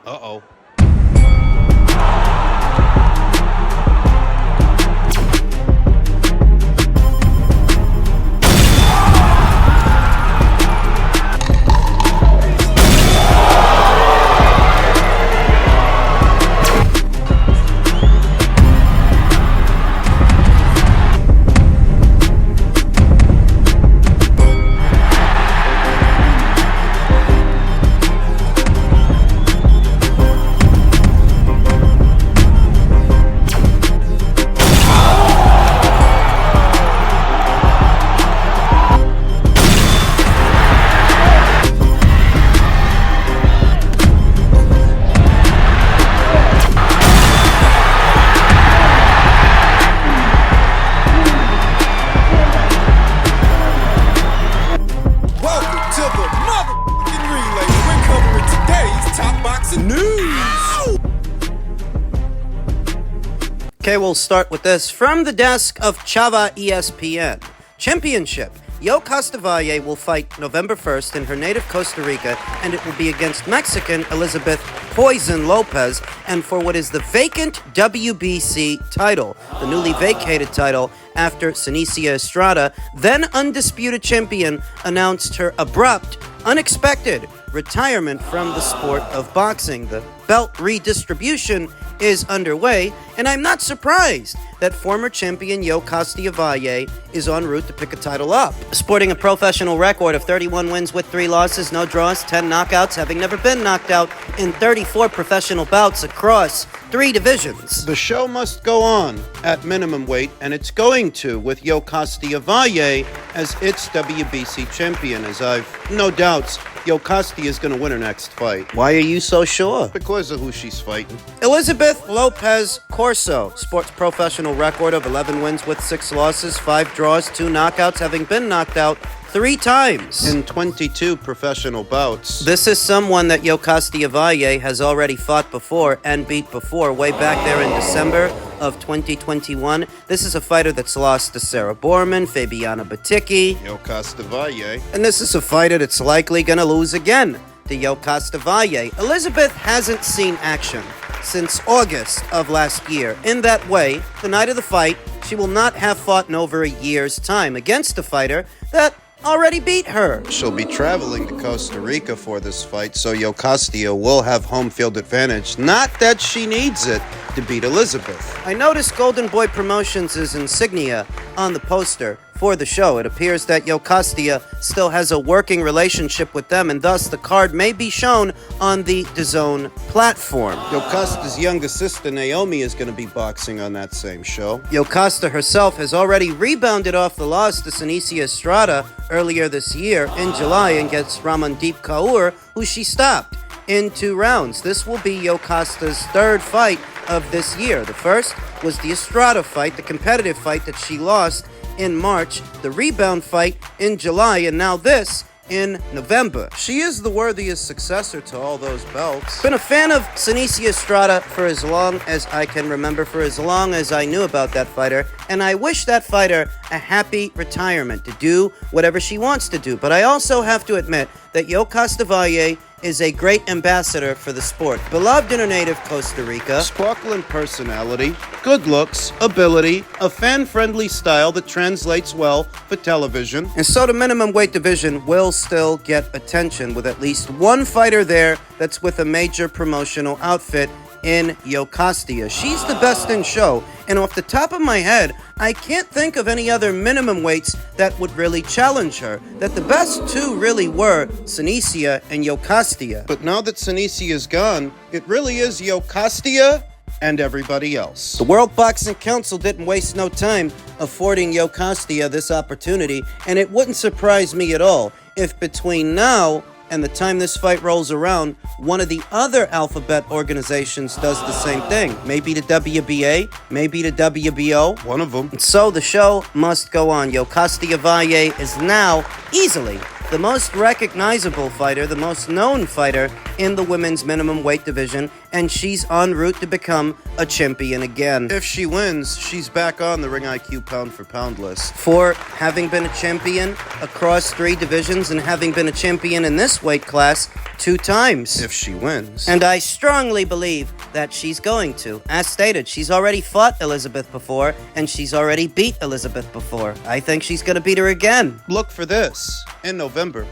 Uh-oh. Okay, we'll start with this. From the desk of Chava ESPN. Championship. Yokasta Valle will fight November 1st in her native Costa Rica, and it will be against Mexican Elizabeth Poison Lopez, and for what is the vacant WBC title, the newly vacated title after Senicia Estrada, then undisputed champion, announced her abrupt, unexpected retirement from the sport of boxing. The belt redistribution is underway, and I'm not surprised that former champion Yokasta Valle is en route to pick a title up. Sporting a professional record of 31 wins with 3 losses, no draws, 10 knockouts, having never been knocked out in 34 professional bouts across 3 divisions. The show must go on at minimum weight, and it's going to, with Yokasta Valle as its WBC champion, as I've no doubts Yokasta is going to win her next fight. Why are you so sure? Because of who she's fighting. Elizabeth Lopez Corso sports professional record of 11 wins with 6 losses, 5 draws, 2 knockouts, having been knocked out 3 times in 22 professional bouts. This is someone that Yokasta Valle has already fought before and beat before, way back there in December of 2021. This is a fighter that's lost to Sarah Borman, Fabiana Baticki, Yokasta Valle, and this is a fighter that's likely gonna lose again to Yokasta Valle. Elizabeth hasn't seen action since August of last year. In that way, the night of the fight, she will not have fought in over a year's time against a fighter that already beat her. She'll be traveling to Costa Rica for this fight, so Yokasta will have home field advantage. Not that she needs it to beat Elizabeth. I noticed Golden Boy Promotions' insignia on the poster for the show. It appears that Yokasta still has a working relationship with them, and thus the card may be shown on the DAZN platform. Yokasta's younger sister Naomi is going to be boxing on that same show. Yokasta herself has already rebounded off the loss to Senicia Estrada earlier this year in July against Ramandeep Kaur, who she stopped in 2 rounds. This will be Yokasta's 3rd fight of this year. The first was the Estrada fight, the competitive fight that she lost in March, the rebound fight in July, and now this in November. She is the worthiest successor to all those belts. Been a fan of Senicia Estrada for as long as I can remember, for as long as I knew about that fighter, and I wish that fighter a happy retirement to do whatever she wants to do. But I also have to admit that Yokasta Valle is a great ambassador for the sport. Beloved in her native Costa Rica, sparkling personality, good looks, ability, a fan-friendly style that translates well for television. And so the minimum weight division will still get attention with at least one fighter there that's with a major promotional outfit in Yokasta. She's the best in show, and off the top of my head, I can't think of any other minimum weights that would really challenge her. That the best 2 really were Senicia and Yokasta. But now that Senicia is gone, it really is Yokasta and everybody else. The World Boxing Council didn't waste no time affording Yokasta this opportunity, and it wouldn't surprise me at all if between now and the time this fight rolls around, one of the other alphabet organizations does the same thing. Maybe the WBA, maybe the WBO. One of them. And so the show must go on. Yokasta Valle is now easily the most recognizable fighter, the most known fighter in the women's minimum weight division, and she's en route to become a champion again. If she wins, she's back on the Ring IQ pound-for-pound list. For having been a champion across 3 divisions and having been a champion in this weight class 2 times. If she wins. And I strongly believe that she's going to. As stated, she's already fought Elizabeth before, and she's already beat Elizabeth before. I think she's going to beat her again. Look for this in November.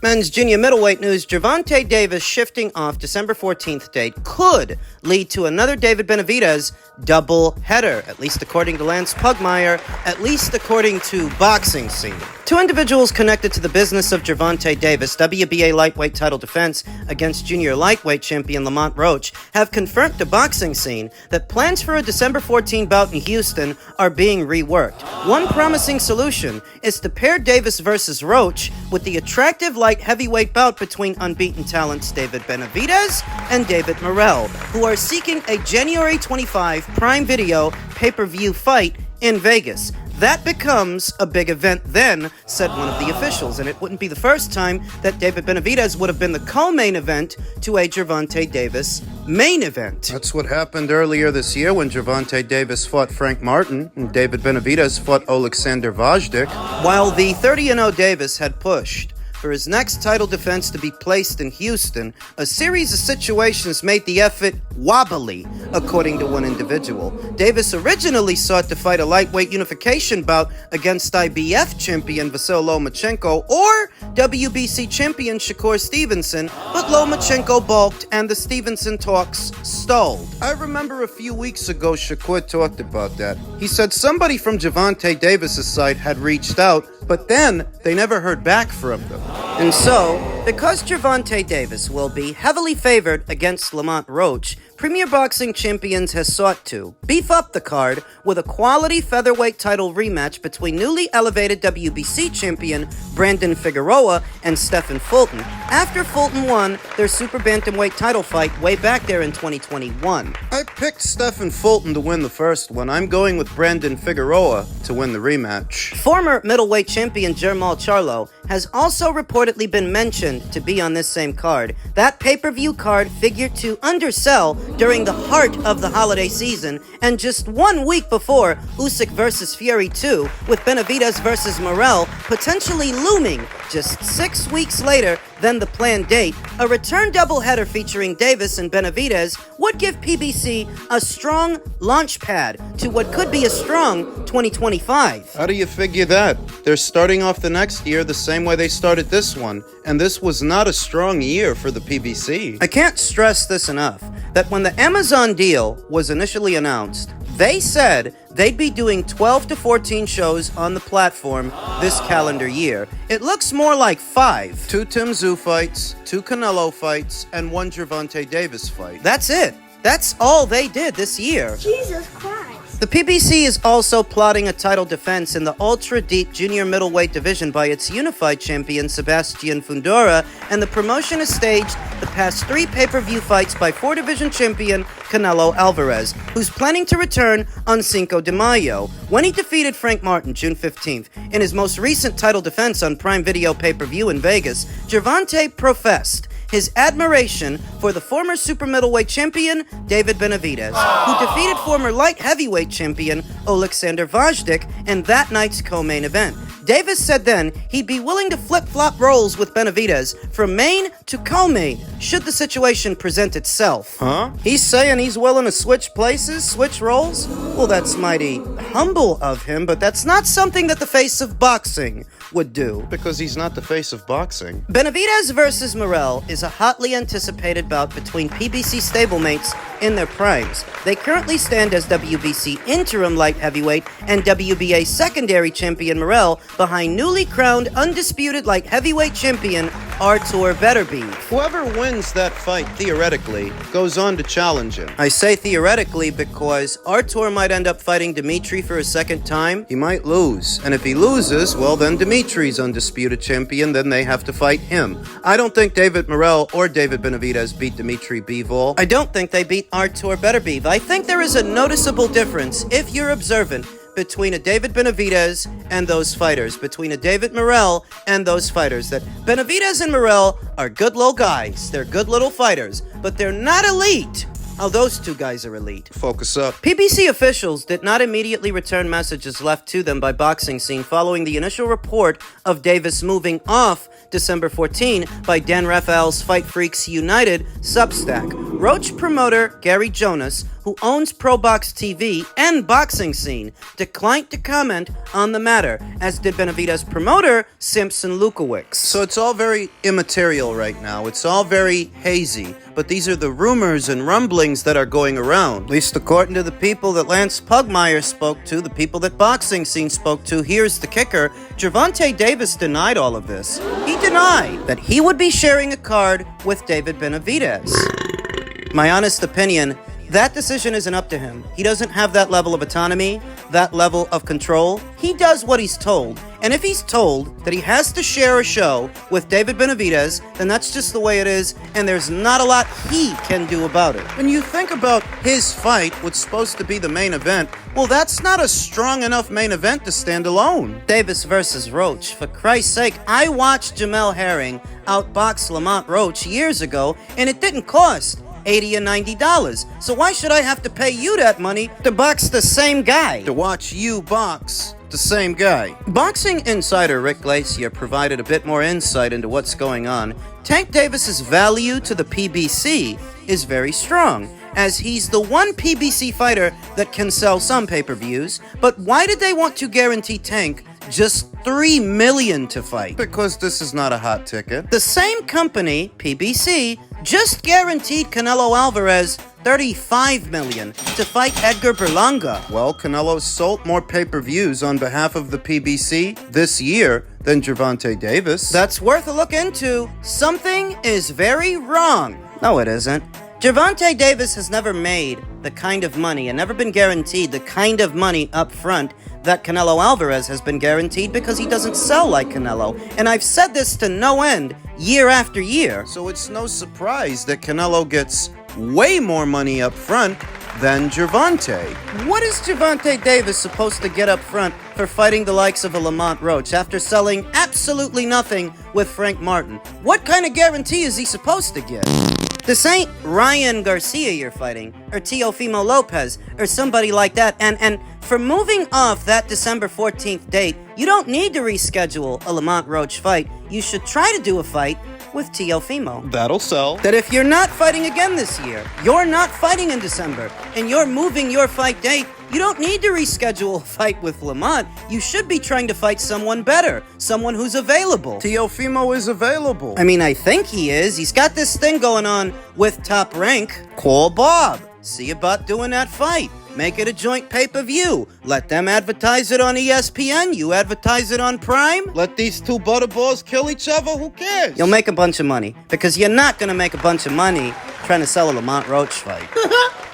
Men's junior middleweight news, Gervonta Davis shifting off December 14th date could lead to another David Benavidez double header, at least according to Lance Pugmire, at least according to Boxing Scene. 2 individuals connected to the business of Gervonta Davis, WBA lightweight title defense against junior lightweight champion Lamont Roach, have confirmed to Boxing Scene that plans for a December 14 bout in Houston are being reworked. One promising solution is to pair Davis versus Roach with the attractive light heavyweight bout between unbeaten talents David Benavidez and David Morrell, who are seeking a January 25 Prime Video pay-per-view fight in Vegas. That becomes a big event then, said one of the officials, and it wouldn't be the first time that David Benavidez would have been the co-main event to a Gervonta Davis main event. That's what happened earlier this year when Gervonta Davis fought Frank Martin and David Benavidez fought Alexander Vajdik. While the 30-0 Davis had pushed for his next title defense to be placed in Houston, a series of situations made the effort wobbly, according to one individual. Davis originally sought to fight a lightweight unification bout against IBF champion Vasyl Lomachenko or WBC champion Shakur Stevenson, but Lomachenko balked and the Stevenson talks stalled. I remember a few weeks ago Shakur talked about that. He said somebody from Gervonta Davis's side had reached out, but then they never heard back from them. And so, because Gervonta Davis will be heavily favored against Lamont Roach, Premier Boxing Champions has sought to beef up the card with a quality featherweight title rematch between newly elevated WBC champion Brandon Figueroa and Stephen Fulton, after Fulton won their super bantamweight title fight way back there in 2021. I picked Stephen Fulton to win the first one. I'm going with Brandon Figueroa to win the rematch. Former middleweight champion Jermall Charlo has also reportedly been mentioned to be on this same card. That pay-per-view card figured to undersell during the heart of the holiday season, and just 1 week before Usyk vs. Fury 2, with Benavidez vs. Morrell potentially looming just 6 weeks later than the planned date, a return doubleheader featuring Davis and Benavidez would give PBC a strong launch pad to what could be a strong 2025. How do you figure that? They're starting off the next year the same way they started this one, and this was not a strong year for the PBC. I can't stress this enough, that when the Amazon deal was initially announced, they said they'd be doing 12 to 14 shows on the platform this calendar year. It looks more like 5. 2 Tim Tszyu fights, 2 Canelo fights, and 1 Gervonta Davis fight. That's it. That's all they did this year. Jesus Christ. The PBC is also plotting a title defense in the ultra-deep junior middleweight division by its unified champion Sebastian Fundora, and the promotion has staged the past 3 pay-per-view fights by 4-division champion Canelo Alvarez, who's planning to return on Cinco de Mayo, when he defeated Frank Martin June 15th. In his most recent title defense on Prime Video pay-per-view in Vegas, Gervonta professed his admiration for the former super middleweight champion David Benavidez, who defeated former light heavyweight champion Alexander Vajdik in that night's co-main event. Davis said then he'd be willing to flip-flop roles with Benavidez from main to co-main should the situation present itself. Huh? He's saying he's willing to switch places, switch roles? Well, that's mighty humble of him, but that's not something that the face of boxing would do. Because he's not the face of boxing. Benavidez versus Morrell is a hotly anticipated bout between PBC stablemates in their primes. They currently stand as WBC interim light heavyweight and WBA secondary champion Morrell behind newly crowned undisputed light heavyweight champion Artur Beterbiev. Whoever wins that fight, theoretically, goes on to challenge him. I say theoretically because Artur might end up fighting Dimitri for a second time. He might lose. And if he loses, well, then Dimitri's undisputed champion, then they have to fight him. I don't think David Morrell or David Benavidez beat Dimitri Bivol. I don't think they beat Artur Beterbiev. I think there is a noticeable difference, if you're observant, between a David Benavidez and those fighters, between a David Morrell and those fighters, that Benavidez and Morrell are good little guys. They're good little fighters, but they're not elite Oh, those two guys are elite. Focus up. PBC officials did not immediately return messages left to them by Boxing Scene following the initial report of Davis moving off December 14 by Dan Raphael's Fight Freaks United Substack. Roach promoter Gary Jonas, who owns ProBox TV and Boxing Scene, declined to comment on the matter, as did Benavidez promoter Simpson Lukowicz. So it's all very immaterial right now. It's all very hazy. But these are the rumors and rumblings that are going around. At least according to the people that Lance Pugmire spoke to, the people that Boxing Scene spoke to. Here's the kicker. Gervonta Davis denied all of this. He denied that he would be sharing a card with David Benavidez. My honest opinion, that decision isn't up to him. He doesn't have that level of autonomy, that level of control. He does what he's told. And if he's told that he has to share a show with David Benavidez, then that's just the way it is, and there's not a lot he can do about it. When you think about his fight, what's supposed to be the main event, well, that's not a strong enough main event to stand alone. Davis versus Roach. For Christ's sake, I watched Jamel Herring outbox Lamont Roach years ago, and it didn't cost $80 and $90. So why should I have to pay you that money to box the same guy? To watch you box the same guy. Boxing insider Rick Glacier provided a bit more insight into what's going on. Tank Davis's value to the PBC is very strong, as he's the one PBC fighter that can sell some pay-per-views. But why did they want to guarantee Tank just $3 million to fight? Because this is not a hot ticket. The same company, PBC, just guaranteed Canelo Alvarez $35 million to fight Edgar Berlanga. Well, Canelo sold more pay-per-views on behalf of the PBC this year than Gervonta Davis. That's worth a look into. Something is very wrong. No, it isn't. Gervonta Davis has never made the kind of money and never been guaranteed the kind of money up front that Canelo Alvarez has been guaranteed, because he doesn't sell like Canelo. And I've said this to no end year after year. So it's no surprise that Canelo gets way more money up front than Gervonta. What is Gervonta Davis supposed to get up front for fighting the likes of a Lamont Roach after selling absolutely nothing with Frank Martin? What kind of guarantee is he supposed to get? This ain't Ryan Garcia you're fighting, or Teofimo Lopez, or somebody like that. And for moving off that December 14th date, you don't need to reschedule a Lamont Roach fight. You should try to do a fight with Teofimo. That'll sell. That if you're not fighting again this year, you're not fighting in December, and you're moving your fight date, you don't need to reschedule a fight with Lamont. You should be trying to fight someone better, someone who's available. Teofimo is available. I mean, I think he is. He's got this thing going on with Top Rank. Call Bob. See about doing that fight. Make it a joint pay-per-view. Let them advertise it on ESPN. You advertise it on Prime. Let these two butterballs kill each other. Who cares? You'll make a bunch of money, because you're not going to make a bunch of money trying to sell a Lamont Roach fight.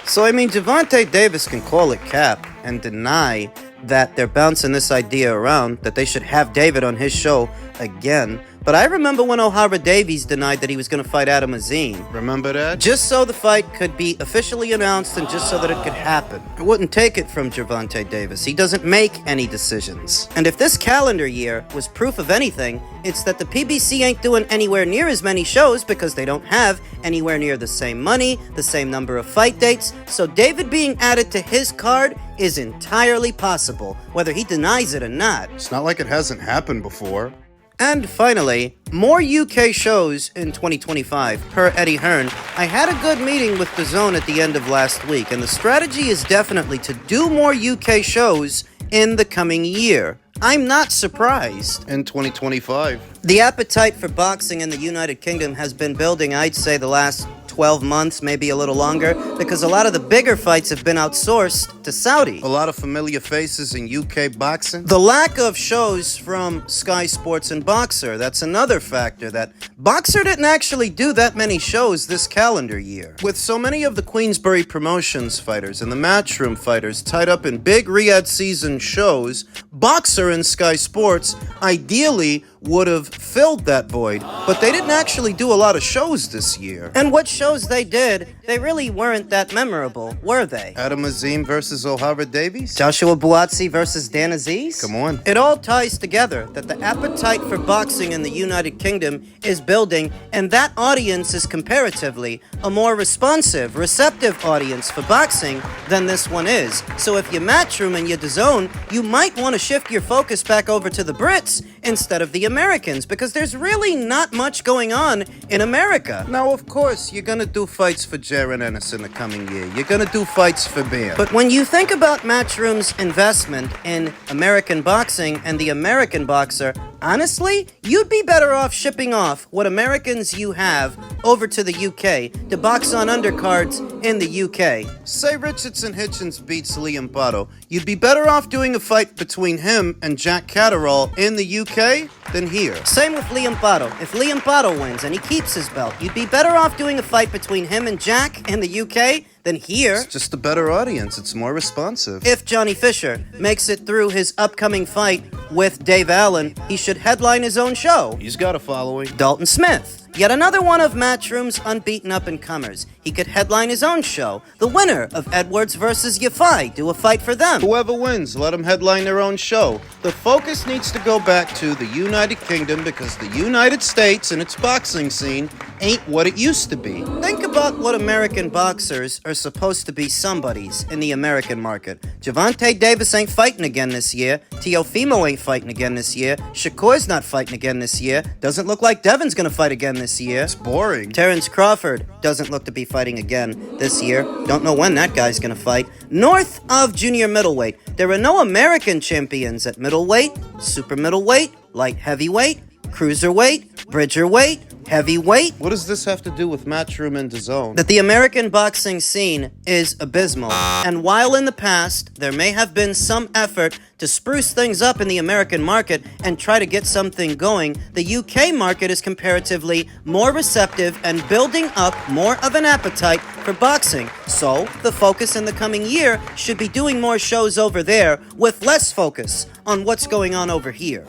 So, I mean, Gervonta Davis can call it cap and deny that they're bouncing this idea around, that they should have David on his show again. But I remember when O'Hara Davies denied that he was going to fight Adam Azine. Remember that? Just so the fight could be officially announced and just so that it could happen. I wouldn't take it from Gervonta Davis. He doesn't make any decisions. And if this calendar year was proof of anything, it's that the PBC ain't doing anywhere near as many shows because they don't have anywhere near the same money, the same number of fight dates. So David being added to his card is entirely possible, whether he denies it or not. It's not like it hasn't happened before. And finally, more UK shows in 2025. Per Eddie Hearn, I had a good meeting with DAZN at the end of last week, and the strategy is definitely to do more UK shows in the coming year. I'm not surprised. In 2025. The appetite for boxing in the United Kingdom has been building, I'd say, the last 12 months, maybe a little longer, because a lot of the bigger fights have been outsourced to Saudi. A lot of familiar faces in UK boxing. The lack of shows from Sky Sports and Boxer, that's another factor, that Boxer didn't actually do that many shows this calendar year. With so many of the Queensberry Promotions fighters and the Matchroom fighters tied up in big Riyadh season shows, Boxer and Sky Sports ideally would have filled that void, but they didn't actually do a lot of shows this year. And what shows they did, they really weren't that memorable, were they? Adam Azim versus O'Hara Davies? Joshua Buatsi versus Dan Aziz? Come on. It all ties together that the appetite for boxing in the United Kingdom is building, and that audience is comparatively a more responsive, receptive audience for boxing than this one is. So if you Matchroom and you DAZN, you might want to shift your focus back over to the Brits instead of the Americans, because there's really not much going on in America. Now, of course, you're gonna do fights for Jaron Ennis in the coming year. You're gonna do fights for Bam. But when you think about Matchroom's investment in American boxing and the American boxer, honestly, you'd be better off shipping off what Americans you have over to the UK to box on undercards in the UK. Say Richardson Hitchens beats Liam Botto. You'd be better off doing a fight between him and Jack Catterall in the UK than here. Same with Liam Botto. If Liam Botto wins and he keeps his belt, you'd be better off doing a fight between him and Jack in the UK than here. It's just a better audience. It's more responsive. If Johnny Fisher makes it through his upcoming fight with Dave Allen, he should headline his own show. He's got a following. Dalton Smith, yet another one of Matchroom's unbeaten up-and-comers. He could headline his own show. The winner of Edwards versus Yafai, do a fight for them. Whoever wins, let them headline their own show. The focus needs to go back to the United Kingdom because the United States and its boxing scene ain't what it used to be. Think about what American boxers are supposed to be somebodies in the American market. Gervonta Davis ain't fighting again this year. Teofimo ain't fighting again this year. Shakur's not fighting again this year. Doesn't look like Devin's gonna fight again this year. It's boring. Terrence Crawford doesn't look to be fighting again this year. Don't know when that guy's gonna fight. North of junior middleweight, there are no American champions at middleweight, super middleweight, light heavyweight, cruiserweight, bridgerweight, heavyweight. What does this have to do with Matchroom and DAZN? That the American boxing scene is abysmal. And while in the past there may have been some effort to spruce things up in the American market and try to get something going, the UK market is comparatively more receptive and building up more of an appetite for boxing. So the focus in the coming year should be doing more shows over there with less focus on what's going on over here.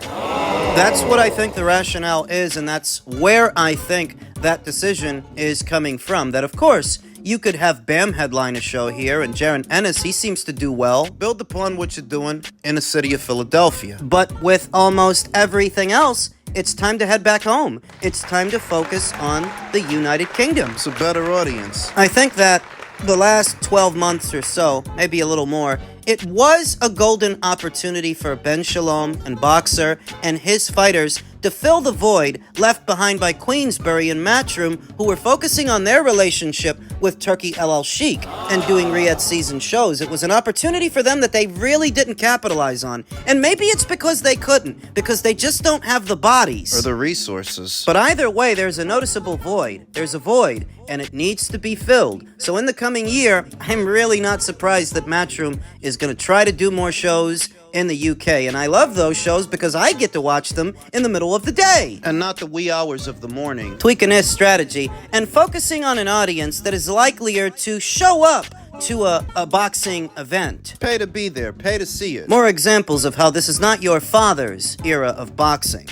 That's what I think the rationale is, and that's where I think that decision is coming from. That, of course, you could have Bam headline a show here, and Jaron Ennis, he seems to do well. Build upon what you're doing in the city of Philadelphia. But with almost everything else, it's time to head back home. It's time to focus on the United Kingdom. It's a better audience. I think that the last 12 months or so, maybe a little more, it was a golden opportunity for Ben Shalom and Boxer and his fighters to fill the void left behind by Queensbury and Matchroom, who were focusing on their relationship with Turkey El Sheikh and doing Riyadh season shows. It was an opportunity for them that they really didn't capitalize on. And maybe it's because they couldn't, because they just don't have the bodies or the resources. But either way, there's a noticeable void. There's a void, and it needs to be filled. So in the coming year, I'm really not surprised that Matchroom is going to try to do more shows in the UK. And I love those shows because I get to watch them in the middle of the day. And not the wee hours of the morning. Tweaking his strategy and focusing on an audience that is likelier to show up to a boxing event. Pay to be there. Pay to see it. More examples of how this is not your father's era of boxing.